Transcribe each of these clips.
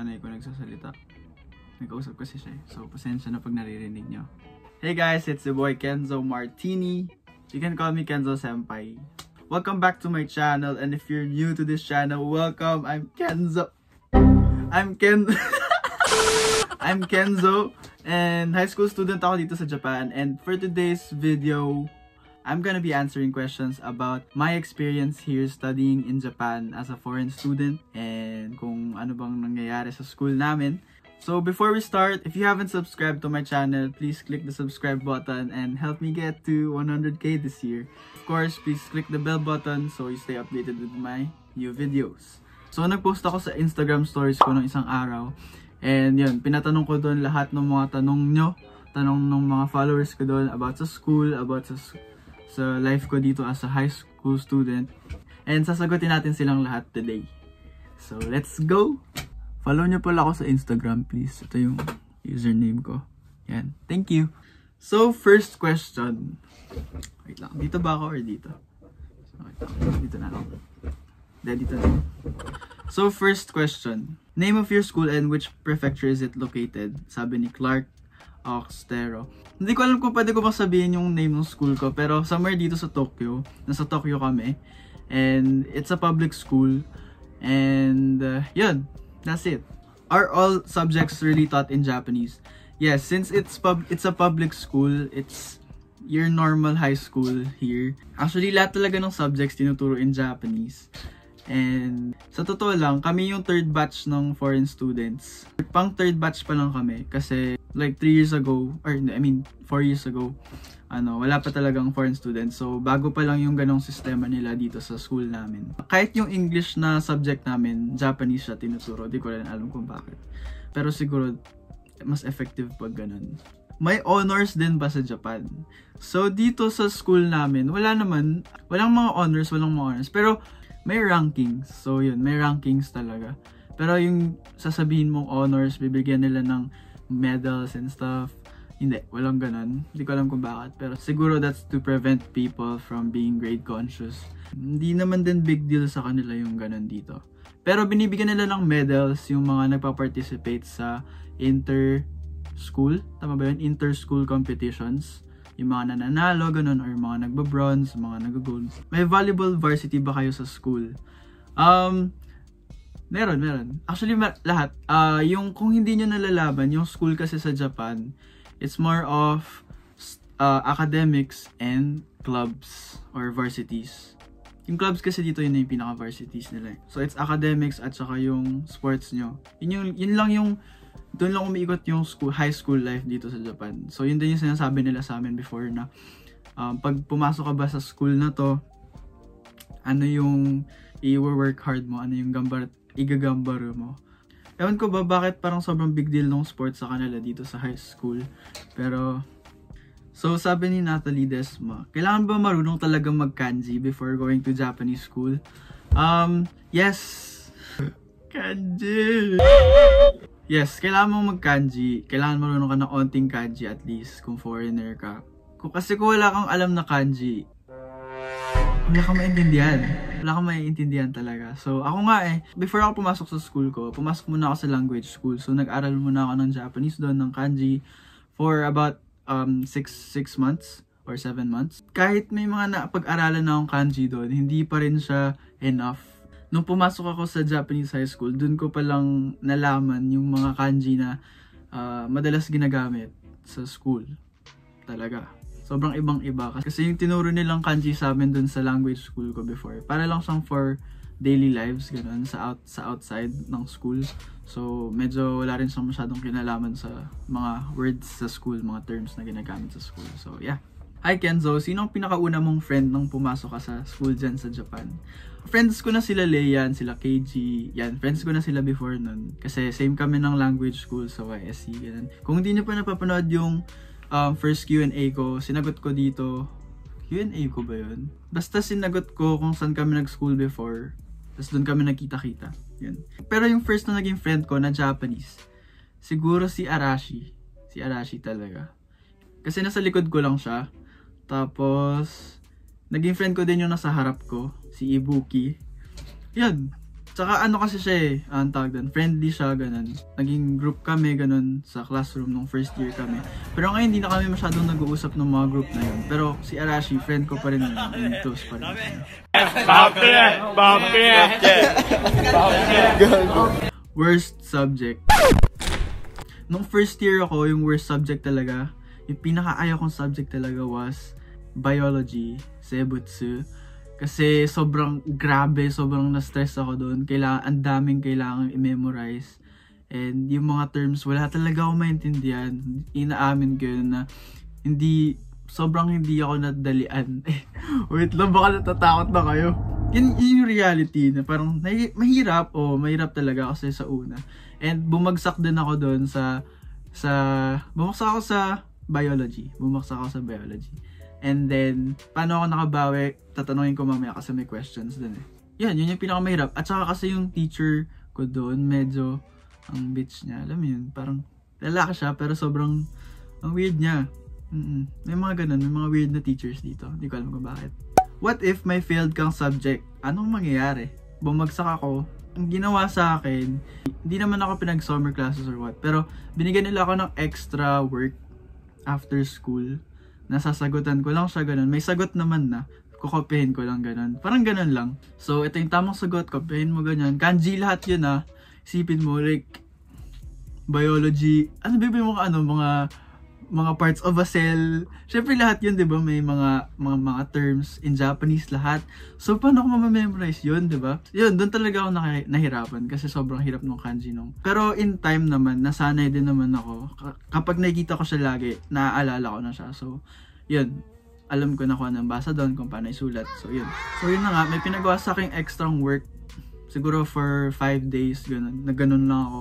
nanay ko nagsasalita. Nag-kausap kasi siya. So, pasensya na pag naririnig nyo. Hey guys, it's the boy Kenzo Martini. You can call me Kenzo Senpai. Welcome back to my channel. And if you're new to this channel, welcome. I'm Kenzo. I'm Kenzo. And high school student ako dito sa Japan. And for today's video, I'm gonna be answering questions about my experience here studying in Japan as a foreign student. And kung ano bang nangyayari sa school namin. So before we start, if you haven't subscribed to my channel, please click the subscribe button and help me get to 100k this year. Of course, please click the bell button so you stay updated with my new videos. So nagpost ako sa Instagram stories ko ng isang araw. And yun, pinatanong ko doon lahat ng mga tanong nyo. Tanong ng mga followers ko doon about sa school, about sa life ko dito as a high school student. And sasagutin natin silang lahat today. So let's go! Follow nyo pala ako sa Instagram, please. Ito yung username ko. Yan. Thank you. So, first question. Wait lang. Dito ba ako or dito? Wait lang. Dito na ako. Dito na. So, first question. Name of your school and which prefecture is it located? Sabi ni Clark Oxtero. Hindi ko alam kung pwede ko masabihin yung name ng school ko. Pero somewhere dito sa Tokyo. Nasa Tokyo kami. And it's a public school. And yun. That's it. Are all subjects really taught in Japanese? Yes, since it's a public school, it's your normal high school here. Actually, lahat talaga ng subjects tinuturo in Japanese. And sa totoo lang, kami yung third batch ng foreign students. Pang third batch pa lang kami kasi like 3 years ago, or I mean 4 years ago, wala pa talagang foreign students. So, bago pa lang yung ganong sistema nila dito sa school namin. Kahit yung English na subject namin, Japanese siya tinuturo. Di ko rin alam kung bakit. Pero siguro, mas effective pag ganun. May honors din ba sa Japan? So, dito sa school namin, walang mga honors. Pero, may rankings. So, yun, may rankings talaga. Pero yung sasabihin mong honors, bibigyan nila ng medals and stuff. Hindi, walang ganun. Hindi ko alam kung bakit. Pero siguro that's to prevent people from being grade conscious. Hindi naman din big deal sa kanila yung ganun dito. Pero binibigyan nila ng medals yung mga nagpa-participate sa inter-school. Tama ba yun? Inter-school competitions. Yung mga nananalo, ganun. Or mga nagba-bronze, mga nag-gold. May volleyball varsity ba kayo sa school? Meron. Actually, lahat. Yung kung hindi nyo nalalaban, yung school kasi sa Japan, it's more of academics and clubs or varsities. Yung clubs kasi dito yun yung pinaka-varsities nila. So it's academics at saka yung sports nyo. Yun lang yung doon lang umiikot yung high school life dito sa Japan. So yun din yung sinasabi nila sa amin before na pag pumasok ka ba sa school na to, ano yung i-work hard mo, ano yung igagambaro mo. Ewan ko ba bakit parang sobrang big deal ng sports sa kanila dito sa high school. Pero, so sabi ni Natalie Desma, kailangan ba marunong talaga mag-kanji before going to Japanese school? Yes. Kanji. Yes, kailangan mong mag-kanji. Kailangan marunong ka ng onting kanji at least kung foreigner ka. Kasi kung wala kang alam na kanji, wala kang maintindihan. Wala kang maiintindihan talaga. So, ako nga before ako pumasok sa school ko, pumasok muna ako sa language school. So, nag-aral muna ako ng Japanese doon, ng kanji, for about 6 months or 7 months. Kahit may mga napag-aralan na akong kanji doon, hindi pa rin siya enough. Nung pumasok ako sa Japanese high school, doon ko palang nalaman yung mga kanji na madalas ginagamit sa school. Talaga. Sobrang ibang-iba. Kasi yung tinuro nilang kanji sa amin dun sa language school ko before, para lang siyang for daily lives, ganun, sa outside ng school. So, medyo wala rin siyang masyadong kinalaman sa mga words sa school, mga terms na ginagamit sa school. So, yeah. Hi Kenzo, sino ang pinakauna mong friend nung pumasok ka sa school dyan sa Japan? Friends ko na sila Leian, sila KG, yan, friends ko na sila before nun. Kasi same kami ng language school sa YSC, ganun. Kung hindi nyo pa napapanood yung first Q&A ko, sinagot ko dito. Q&A ko ba yun? Basta sinagot ko kung saan kami nag-school before. Tapos doon kami nagkita-kita. Yun. Pero yung first na naging friend ko na Japanese, siguro si Arashi. Si Arashi talaga. Kasi nasa likod ko lang siya. Tapos, naging friend ko din yung nasa harap ko, si Ibuki. Yan. Tsaka ano kasi siya eh, ang tawag doon, friendly siya, ganun. Naging group kami, ganun, sa classroom nung first year kami. Pero ngayon, hindi na kami masyadong nag-uusap ng mga group na yun. Pero si Arashi, friend ko pa rin yun, and close pa rin. Worst subject. Nung first year ako, yung worst subject talaga, yung pinaka-ayaw kong subject talaga was biology, seibutsu. Kasi sobrang grabe, sobrang na-stress ako doon. Ang daming kailangan i-memorize. And yung mga terms, wala talaga ako maintindihan. Inaamin ko yun na sobrang hindi ako nadalian. Wait lang, baka natatakot na kayo. Yun yung reality na parang mahirap talaga kasi sa una. And bumagsak din ako doon bumagsak ako sa biology. And then, paano ako nakabawi? Tatanungin ko mamaya kasi may questions dun eh. Yun yung pinakamahirap. At saka kasi yung teacher ko doon, medyo ang bitch niya. Alam mo yun, parang lalaki siya pero sobrang ang weird niya. May mga ganun, may mga weird na teachers dito. Hindi ko alam kung bakit. What if may failed kang subject? Anong mangyayari? Bumagsak ako. Ang ginawa sa akin, hindi naman ako pinag-summer classes or what. Pero binigyan nila ako ng extra work after school. Nasasagutan ko lang siya ganun. May sagot naman na. Kukopihin ko lang ganun. Parang ganun lang. So, ito yung tamang sagot. Kopihin mo ganyan. Kanji lahat yun ah. Isipin mo like biology. Ano bibig mo mga parts of a cell. Syempre lahat yun, 'di ba? May mga terms in Japanese lahat. So paano ko ma-memorize yun, 'di ba? Yun, doon talaga ako nahirapan kasi sobrang hirap ng kanji nung. Pero in time naman, nasanay din naman ako. Kapag nakikita ko siya lagi, naaalala ko na siya. So, yun. Alam ko na kung anong basa doon, kung paano isulat. So, yun. So, yun na nga. May pinagawa sa aking extra work. Siguro for 5 days, ganun. Na ganun lang ako.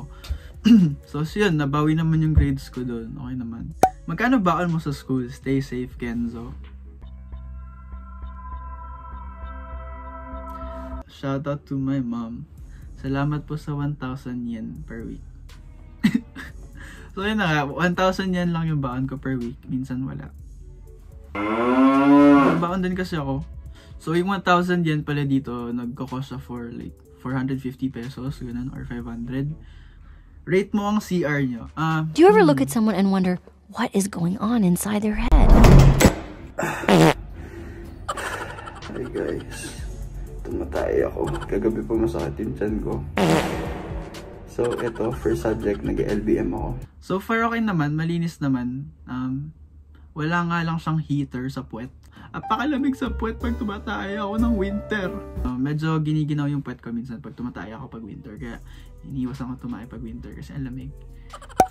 So, yun. Nabawi naman yung grades ko doon. Okay naman. Magkano baon mo sa school? Stay safe, Kenzo. Shoutout to my mom. Salamat po sa 1,000 yen per week. So yun na nga, 1,000 yen lang yung baon ko per week. Minsan wala. Baon din kasi ako. So yung 1,000 yen pala dito, nagkakos siya for like 450 pesos, ganun, or 500. Rate mo ang CR nyo. Do you ever look at someone and wonder, what is going on inside their head? Hi guys. Tumatay ako. Kagabi pa masakit yung tiyan ko. So, ito, first subject, nag-LBM ako. So far okay naman, malinis naman. Wala nga lang siyang heater sa puwet. Apakalamig sa puwet pag tumatay ako ng winter. Medyo giniginaw yung puwet ko minsan pag tumatay ako pag winter. Kaya iniiwasan ko tumatay pag winter kasi ang lamig.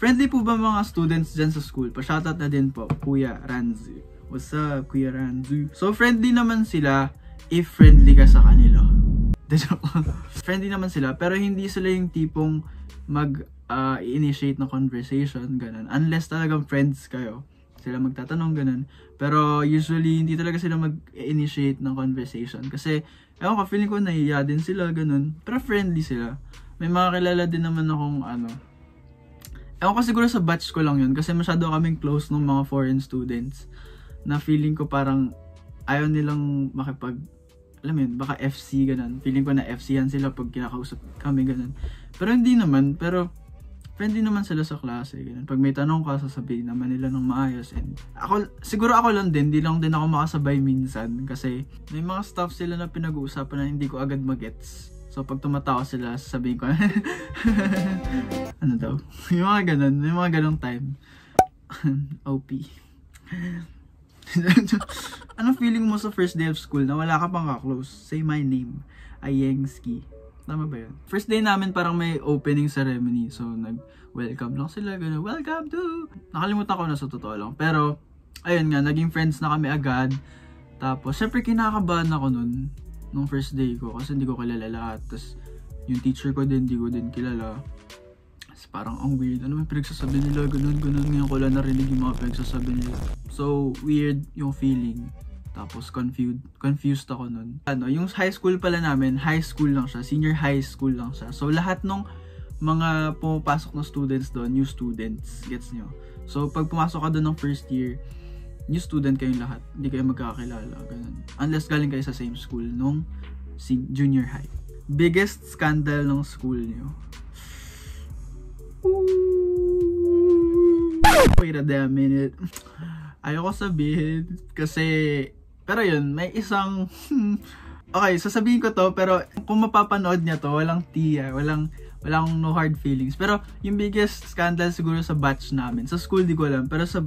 Friendly po ba mga students dyan sa school? Pa-shoutout na din po, Kuya Ranzu. What's up, Kuya Ranzu? So, friendly naman sila if friendly ka sa kanila. Friendly naman sila, pero hindi sila yung tipong mag-initiate ng conversation, ganun. Unless talagang friends kayo. Sila magtatanong, ganun. Pero usually, hindi talaga sila mag-initiate ng conversation. Kasi, ewan ko, feeling ko nahiya din sila, ganun. Pero friendly sila. May mga kilala din naman akong ewan ko siguro sa batch ko lang yun kasi masyado kaming close ng mga foreign students na feeling ko parang ayaw nilang alam mo yun, baka FC ganun. Feeling ko na FC-han sila pag kinakausap kami ganun. Pero hindi naman, pero friendly naman sila sa klase ganun. Pag may tanong ka, sasabihin naman nila ng maayos. And siguro ako lang din, di lang din ako makasabay minsan kasi may mga stuff sila na pinag-uusapan na hindi ko agad magets. So, pag tumatawa sila, sasabihin ko, ano daw? Yung mga ganun, may mga ganung time. OP. Anong feeling mo sa first day of school na wala ka pang ka-close? Say my name, Ayengski. Tama ba yun? First day namin parang may opening ceremony. So, nag-welcome lang sila. Ganun, welcome to... Nakalimutan ko na sa totoo lang. Pero, ayun nga, naging friends na kami agad. Tapos, syempre kinakabahan ako nun. Nung first day ko kasi hindi ko kilala lahat. Tapos yung teacher ko din, hindi ko din kilala. Tapos parang ang weird. Ano may pinagsasabi nila? Ganun. Ngayon ko lang narinig yung mga pinagsasabi nila. So weird yung feeling. Tapos confused ako nun. Yung high school pala namin, high school lang siya. Senior high school lang siya. So lahat nung mga pumapasok na students doon, new students. Gets nyo? So pag pumasok ka doon ng first year, new student kayong lahat, hindi kayo magkakakilala, ganun. Unless galing kayo sa same school nung junior high. Biggest scandal ng school nyo? Wait a damn minute. Ayoko sabihin kasi, pero yun, may isang okay, sasabihin ko to, pero kung mapapanood niya to, walang tiya, walang no hard feelings. Pero yung biggest scandal siguro sa batch namin, sa school di ko alam, pero sa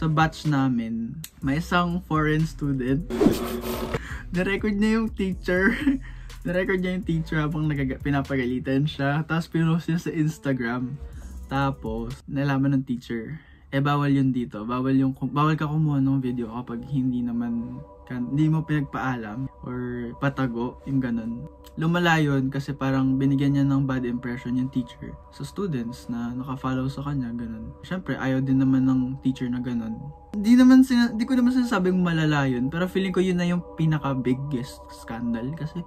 batch namin, may isang foreign student. Na-record niya yung teacher. Na-record niya yung teacher habang pinapagalitan siya. Tapos pinost niya sa Instagram. Tapos, nalaman ng teacher, bawal yun dito. Bawal ka kumuha ng video kapag hindi mo pinagpaalam or patago, yung ganun. Lumala yun kasi parang binigyan niya ng bad impression yung teacher sa students na nakafollow sa kanya, ganun. Siyempre, ayaw din naman ng teacher na ganun. Di ko naman sinasabing malala yun, pero feeling ko yun na yung pinaka-biggest scandal kasi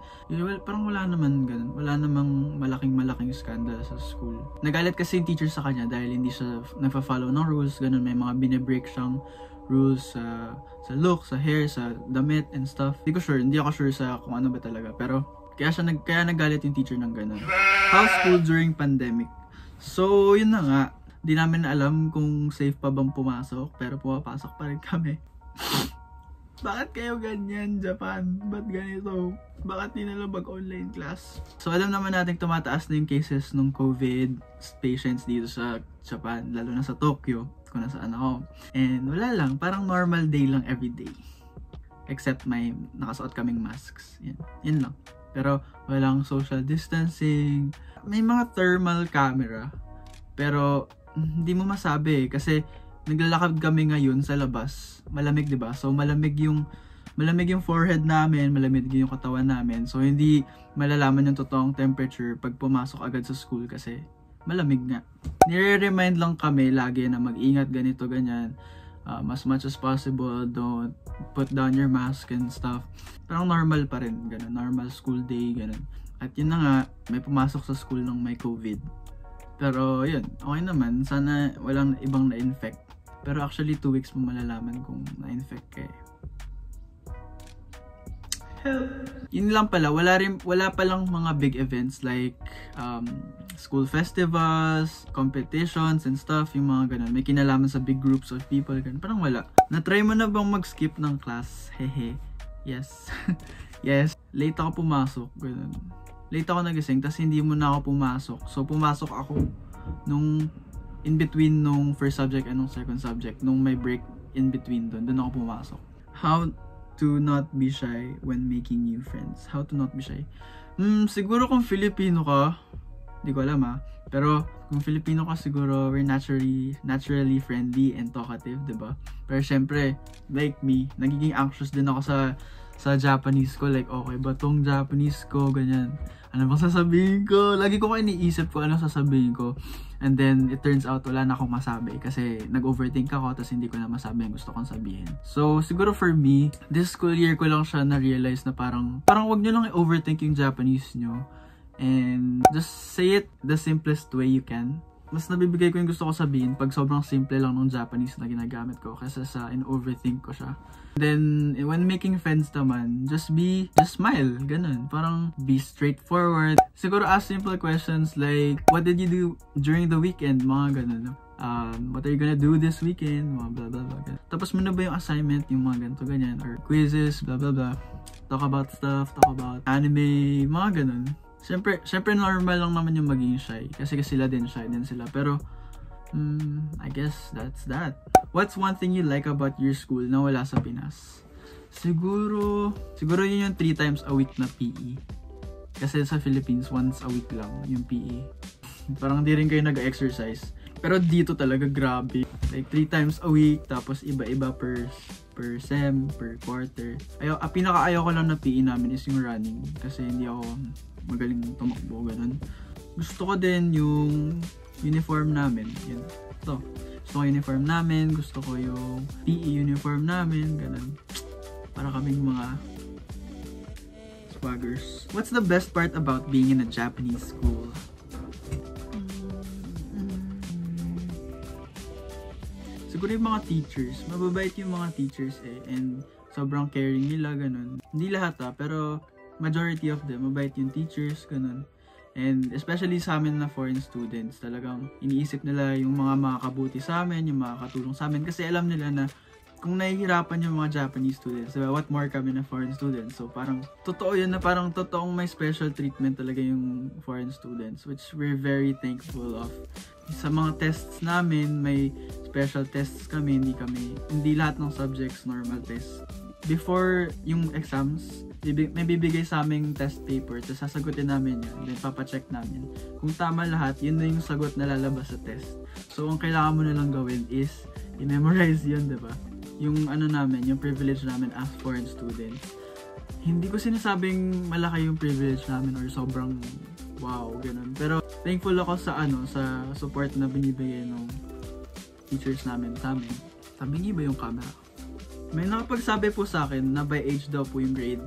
parang wala naman ganun. Wala namang malaking scandal sa school. Nagalit kasi yung teacher sa kanya dahil hindi siya nagpa-follow ng rules, ganun. May mga binibreak siyang rules sa look, sa hair, sa damit and stuff. Hindi ako sure sa kung ano ba talaga, pero kaya nagalit yung teacher ng ganun. How school during pandemic? So, yun na nga. Di namin alam kung safe pa bang pumasok, pero pumapasok pa rin kami. Bakit kayo ganyan, Japan? Ba't ganito? Bakit di nila mag-online class? So, alam naman natin tumataas na yung cases ng COVID patients dito sa Japan, lalo na sa Tokyo, kung nasaan ako. And wala lang, parang normal day lang everyday. Except may nakasuot kaming masks. Yan lang. Pero walang social distancing. May mga thermal camera. Pero hindi mo masabi kasi naglalakad kami ngayon sa labas. Malamig, 'di ba? So malamig yung forehead namin, malamig yung katawan namin. So hindi malalaman yung totoong temperature pag pumasok agad sa school kasi malamig nga. Nire-remind lang kami lagi na mag-ingat ganito ganyan. As much as possible, don't put down your mask and stuff. Parang normal pa rin, ganun. Normal school day, ganun. At yun na nga, may pumasok sa school ng may COVID. Pero yun, okay naman. Sana walang ibang na-infect. Pero actually 2 weeks mo malalaman kung na-infect kayo. Help! Yun lang pala, wala palang mga big events like school festivals, competitions and stuff, yung mga ganun. May kinalaman sa big groups of people, ganun. Parang wala. Na-try mo na bang mag-skip ng class? Hehe. Yes. Yes. Late ako pumasok, ganun. Late ako nagising, tas hindi mo na ako pumasok. So, pumasok ako nung in between nung first subject and nung second subject. Nung may break in between doon ako pumasok. How to not be shy when making new friends? How to not be shy? Siguro kung Filipino ka, di ko alam pero kung Filipino ka siguro, we're naturally friendly and talkative, diba? Pero syempre, like me, nagiging anxious din ako sa Japanese ko. Like, okay ba tong Japanese ko? Ganyan. Ano bang sasabihin ko? Lagi ko iniisip ko ano sasabihin ko. And then, it turns out, wala na akong masabi. Kasi nag-overthink ako, tapos hindi ko na masabi yung gusto kong sabihin. So, siguro for me, this school year ko lang siya na-realize na parang wag nyo lang i-overthink yung Japanese nyo. And just say it the simplest way you can. Mas nabibigay ko yung gusto ko sabihin pag sobrang simple lang ng Japanese na ginagamit ko kaysa sa in-overthink ko siya. Then, when making friends naman, just smile, ganun. Parang be straightforward. Siguro ask simple questions like, what did you do during the weekend? Mga ganun. What are you gonna do this weekend? Mga blah blah blah. Tapos mo na ba yung assignment? Yung mga ganito, ganyan. Or quizzes, blah blah blah. Talk about stuff, talk about anime, mga ganun. Siyempre normal lang naman yung maging shy. Kasi sila din, shy din sila. Pero, I guess that's that. What's one thing you like about your school na wala sa Pinas? Siguro yun yung 3 times a week na PE. Kasi sa Philippines, once a week lang yung PE. Parang di rin kayo nag-exercise. Pero dito talaga grabe. Like 3 times a week, tapos iba-iba per sem, per quarter. Pinaka-ayaw ko lang na PE namin is yung running. Kasi hindi ako magaling tumakbo, ganun. Gusto ko din yung uniform namin. Yan. Ito. Gusto ko uniform namin. Gusto ko yung PE uniform namin. Ganun. Para kaming mga swaggers. What's the best part about being in a Japanese school? Siguro yung mga teachers. Mababait yung mga teachers eh. And sobrang caring nila, ganun. Hindi lahat pero majority of them, mabait yung teachers, ganun. And especially sa amin na foreign students, talagang iniisip nila yung mga makakabuti sa amin, yung makakatulong sa amin. Kasi alam nila na kung nahihirapan yung mga Japanese students, diba? What more kami na foreign students. So parang totoo yun na parang totoong may special treatment talaga yung foreign students, which we're very thankful of. Sa mga tests namin, may special tests kami, hindi lahat ng subjects normal test. Before yung exams, may bibigay sa aming test paper, tapos sasagutin namin yan, then papacheck namin. Kung tama lahat, yun na yung sagot na lalabas sa test. So, ang kailangan mo na lang gawin is, i-memorize yun, diba? Yung ano namin, yung privilege namin as foreign students. Hindi ko sinasabing malaki yung privilege namin or sobrang wow, ganun. Pero, thankful ako sa sa support na binibigay ng teachers namin sa amin. Sabi niyo ba yung camera? May nakapagsabi po sa akin na by age daw po yung grade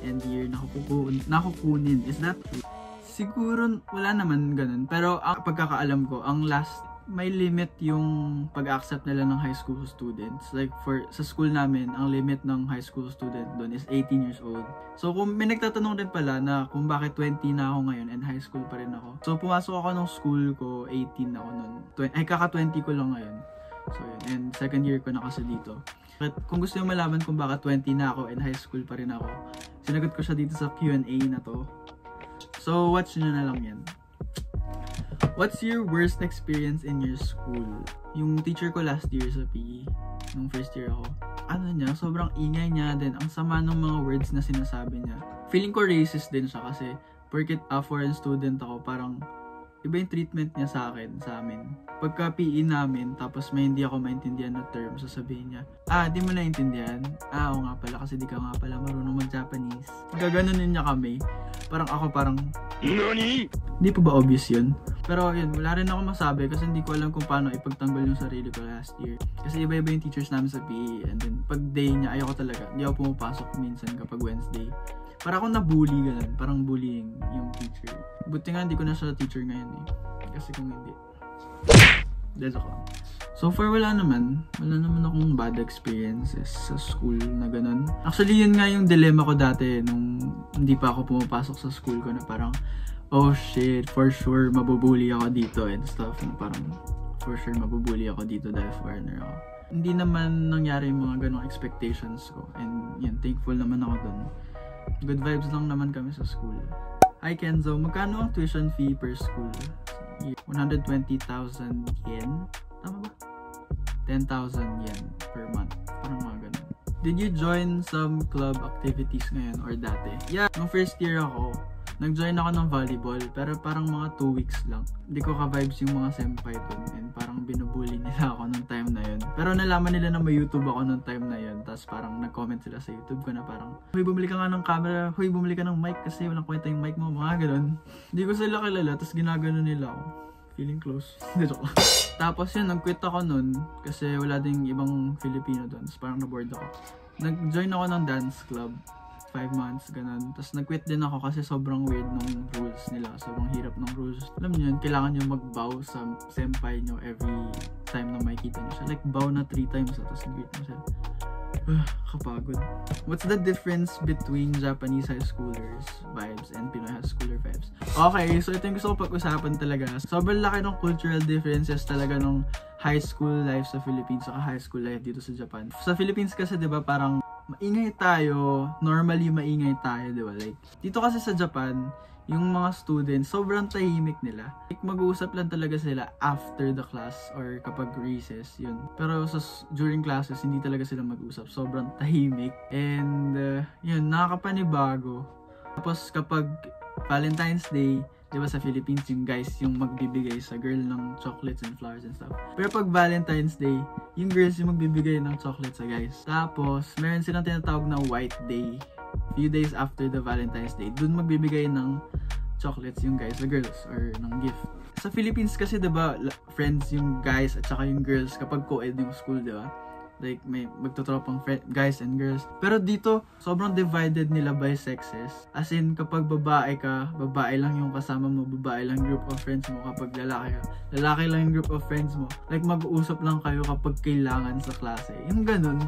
and year nakukunin. Is that true? Siguro wala naman ganun. Pero ang pagkakaalam ko, ang last, may limit yung pag-accept nila ng high school students. Like sa school namin, ang limit ng high school student doon is 18 years old. So kung may nagtatanong din pala na kung bakit 20 na ako ngayon and high school pa rin ako. So pumasok ako ng school ko, 18 ako noon. Kaka-20 ko lang ngayon. So yun, and second year ko na kasi dito. But kung gusto nyo malaman kung baka 20 na ako and high school pa rin ako, sinagot ko siya dito sa Q&A na to. So watch nyo na lang yan. What's your worst experience in your school? Yung teacher ko last year sa PE, nung first year ako, sobrang ingay niya, then ang sama ng mga words na sinasabi niya. Feeling ko racist din siya kasi porket foreign student ako, parang iba yung treatment niya sa amin. Pagka PE namin, tapos may hindi ako maintindihan na term, sasabihin niya, di mo naintindihan? Oo nga pala, kasi di ka nga pala marunong mag-Japanese. Gaganunin niya kami. Parang, NANI? Di po ba obvious yun? Pero yun, wala rin ako masabi kasi hindi ko alam kung paano ipagtanggol yung sarili ko last year. Kasi iba-iba yung teachers namin sa PE, and then pag day niya, ayoko talaga. Hindi ako pumapasok minsan kapag Wednesday. Para akong nabully, ganun. Parang bullying yung teacher. Buti nga hindi ko na siya teacher ngayon eh. Kasi kung hindi. That's ako. So far, wala naman akong bad experiences sa school na ganun. Actually, yun nga yung dilemma ko dati nung hindi pa ako pumapasok sa school ko na parang, oh shit, for sure, mabubully ako dito and stuff. Na parang, for sure, mabubully ako dito dahil foreigner ako. Hindi naman nangyari yung mga ganong expectations ko. And yun, thankful naman ako dun. Good vibes lang naman kami sa school. Hi Kenzo, magkano ang tuition fee per school? 120,000 yen? Tama ba? 10,000 yen per month. Parang mga ganun. Did you join some club activities ngayon or dati? Yeah, nung first year ako, nag-join ako ng volleyball, pero parang mga 2 weeks lang. Hindi ko ka-vibes yung mga senpai dun, and parang binubully nila ako nung time na yun. Pero nalaman nila na may YouTube ako nung time na yun, tapos parang nag-comment sila sa YouTube ko na parang, huy, bumili ka nga ng camera, huy, bumili ka ng mic kasi walang kwenta yung mic mo, mga ganun. Hindi ko sila kilala, tapos ginagano nila ako. Feeling close. Tapos yun, nag-quit ako nun, kasi wala ding ibang Filipino dun, tapos parang na-bored ako. Nag-join ako ng dance club. 5 months, ganun. Tapos nag-quit din ako kasi sobrang weird ng rules nila. Sobrang hirap ng rules. Alam niyo yun, kailangan nyo mag-bow sa senpai nyo every time na makikita nyo siya. Like, bow na 3 times. Tapos nag-greet mo siya. Kapagod. What's the difference between Japanese high schoolers vibes and Pinoy high schooler vibes? Okay, so ito yung gusto ko pag-usapan talaga. Sobrang laki ng cultural differences talaga ng high school life sa Philippines at high school life dito sa Japan. Sa Philippines kasi, di ba, parang maingay tayo, normally maingay tayo, di ba? Like, dito kasi sa Japan, yung mga students, sobrang tahimik nila. Like, mag-uusap lang talaga sila after the class or kapag recess, yun. Pero during classes, hindi talaga sila mag-usap. Sobrang tahimik. And, yun, nakakapanibago. Tapos, kapag Valentine's Day, di ba sa Philippines, yung guys yung magbibigay sa girl ng chocolates and flowers and stuff. Pero pag Valentine's Day, yung girls yung magbibigay ng chocolates sa guys. Tapos, meron silang tinatawag na White Day. Few days after the Valentine's Day, dun magbibigay ng chocolates yung guys, the girls, or ng gift. Sa Philippines kasi, di ba, friends yung guys at saka yung girls kapag co-ed yung school, di ba? Like, may magtotropang guys and girls. Pero dito, sobrang divided nila by sexes. As in, kapag babae ka, babae lang yung kasama mo, babae lang group of friends mo. Kapag lalaki ka, lalaki lang yung group of friends mo. Like, mag-uusap lang kayo kapag kailangan sa klase. Yung ganun.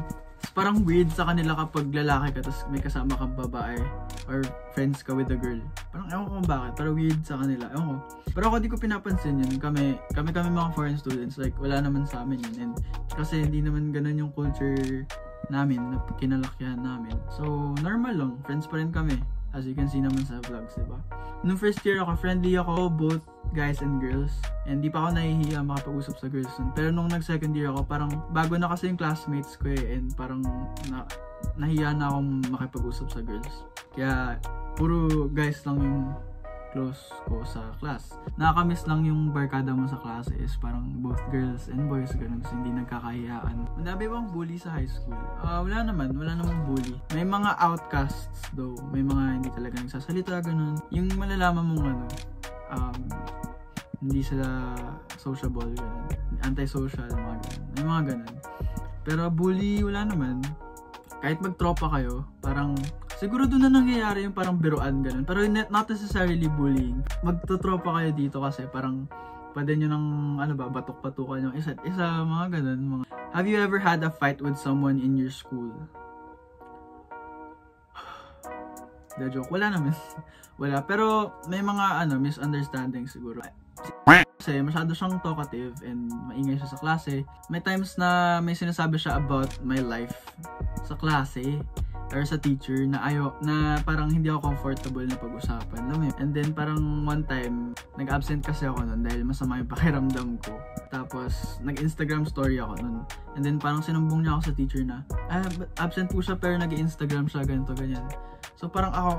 parang weird sa kanila kapag lalaki ka tapos may kasama kang babae or friends ka with a girl. Parang ewan ko kung bakit, pero weird sa kanila. Ewan ko. Pero ako di ko pinapansin yun. Kami mga foreign students, like wala naman sa amin yun. And kasi hindi naman ganun yung culture namin na kinalakyan namin. So, normal lang. Friends pa rin kami. As you can see naman sa vlogs, diba? Nung first year ako, friendly ako, both guys and girls. And di pa ako nahihiya makapag-usap sa girls nun. Pero nung nag-second year ako, parang bago na kasi yung classmates ko eh. And parang nahiya na akong makipag-usap sa girls. Kaya, puro guys lang yung close ko sa class. Nakakamiss lang yung barkada mo sa klase is parang both girls and boys, ganun. So, hindi nagkakahiyaan. Madami bang bully sa high school? Wala namang bully. May mga outcasts though. May mga hindi talaga nagsasalita, ganun. Yung malalaman mong hindi sila sociable, ganun. Antisocial, mga ganun. May mga ganun. Pero bully, wala naman. Kahit magtropa kayo, parang siguro doon na nangyayari yung parang biruan, ganun. Pero not necessarily bullying. Magtutropa kayo dito kasi parang pwede nyo ng, batok-batukan yung isa't isa, mga ganun. Have you ever had a fight with someone in your school? The joke. Wala naman. Wala. Pero may mga misunderstanding siguro. Kasi masyado siyang talkative and maingay siya sa klase. May times na may sinasabi siya about my life sa klase or sa teacher na parang hindi ako comfortable na pag-usapan. Alam mo yun? And then parang one time, nag-absent kasi ako nun dahil masama yung pakiramdam ko. Tapos nag-Instagram story ako nun. And then parang sinumbong niya ako sa teacher na, absent po siya pero nag-Instagram siya, ganito, ganyan. So parang ako,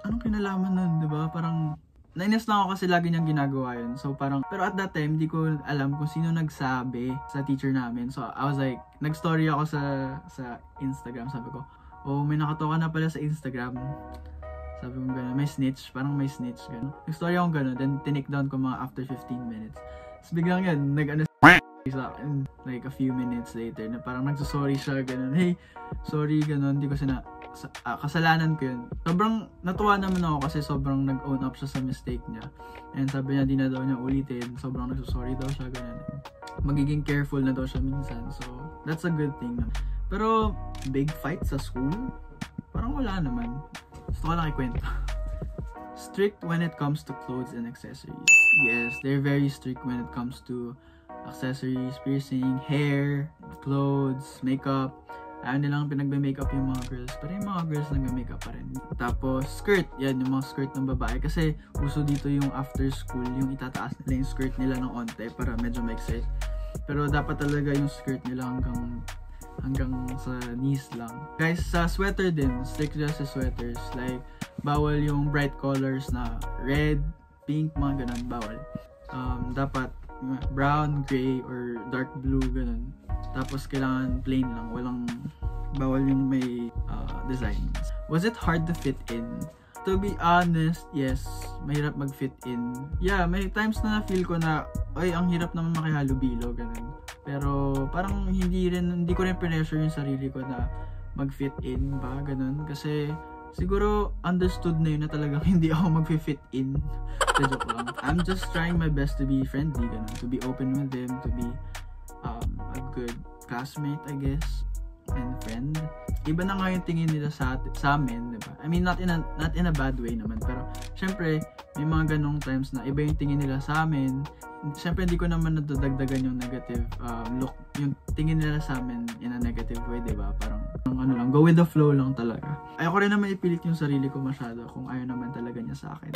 anong kinalaman nun, diba? Parang nainis lang ako kasi lagi niyang ginagawa yun. So parang, pero at that time, hindi ko alam kung sino nagsabi sa teacher namin. So I was like, nag-story ako sa Instagram. Sabi ko, oh, may nakatoka na pala sa Instagram. Sabi ko gano'n, may snitch. Parang may snitch, gano'n. Nag-story ako gano'n, then tinake down ko mga after 15 minutes. Tapos biglang yan, sa akin, like a few minutes later, na parang nagsasorry siya, gano'n. Hey, sorry, gano'n, hindi ko kasalanan ko yun. Sobrang natuwa naman ako kasi sobrang nag-own up siya sa mistake niya. And sabi niya, di na daw niya ulitin. Sobrang nagsasorry daw siya, gano'n. Magiging careful na daw siya minsan. So, that's a good thing. Pero, big fight sa school? Parang wala naman. Gusto ko lang ikwento. Strict when it comes to clothes and accessories. Yes, they're very strict when it comes to accessories, piercing, hair, clothes, makeup. Ayaw nilang pinagbe-makeup yung mga girls. Pero yung mga girls nagbe-makeup pa rin. Tapos, skirt. Yan, yung mga skirt ng babae. Kasi, uso dito yung after school, yung itataas nila yung skirt nila ng onte para medyo maiksi. Pero dapat talaga yung skirt nila hanggang sa knees lang. Guys, sa sweater din, strict dyan sa sweaters. Like, bawal yung bright colors na red, pink, mga ganun, bawal. Dapat brown, gray, or dark blue, ganun. Tapos kailangan plain lang, bawal yung may designs. Was it hard to fit in? To be honest, yes, mahirap mag-fit in. Yeah, may times na na-feel ko na, ay, ang hirap naman makihalubilo, ganun. Pero parang hindi ko rin pressure yung sarili ko na mag-fit in ba, ganun. Kasi siguro understood na yun na talagang hindi ako mag-fit in. Joke lang. I'm just trying my best to be friendly, ganun. To be open with them, to be a good classmate, I guess, and friend. Iba na nga yung tingin nila sa amin, diba? I mean, not in a bad way naman, pero syempre, may mga ganong times na iba yung tingin nila sa amin. Syempre, hindi ko naman nadadagdagan yung negative look, yung tingin nila sa amin in a negative way, diba? Parang, go with the flow lang talaga. Ayoko rin naman ipilit yung sarili ko masyado kung ayaw naman talaga niya sa akin.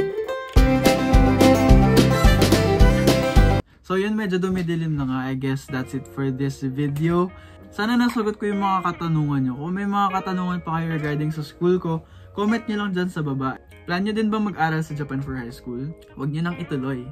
So yun, medyo dumidilim na nga. I guess that's it for this video. Sana nasagot ko yung mga katanungan nyo. Kung may mga katanungan pa kayo regarding sa school ko, comment nyo lang dyan sa baba. Plan nyo din ba mag-aral sa Japan for high school? Huwag nyo nang ituloy.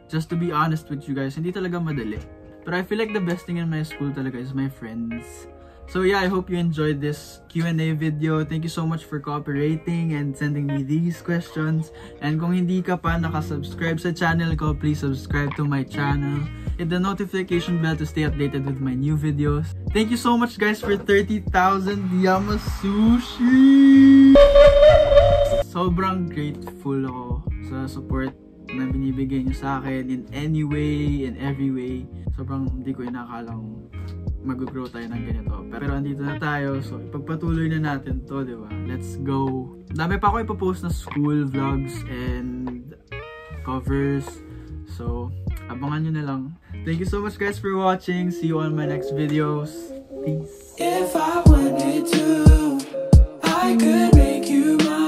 Just to be honest with you guys, hindi talaga madali. But I feel like the best thing in my school talaga is my friends. So yeah, I hope you enjoyed this Q&A video. Thank you so much for cooperating and sending me these questions. And kung hindi ka pa nakasubscribe sa channel ko, please subscribe to my channel. Hit the notification bell to stay updated with my new videos. Thank you so much guys for 30,000 Yamasushi! Sobrang grateful ako sa support na binibigay niyo sa akin in any way, in every way. Sobrang hindi ko inakalang mag-grow tayo ng ganito. Pero andito na tayo, so ipagpatuloy na natin to, di ba? Let's go! Dami pa ako ipopost na school vlogs and covers. So, abangan nyo na lang. Thank you so much guys for watching. See you on my next videos. Peace! If I wanted to, I could make you mine.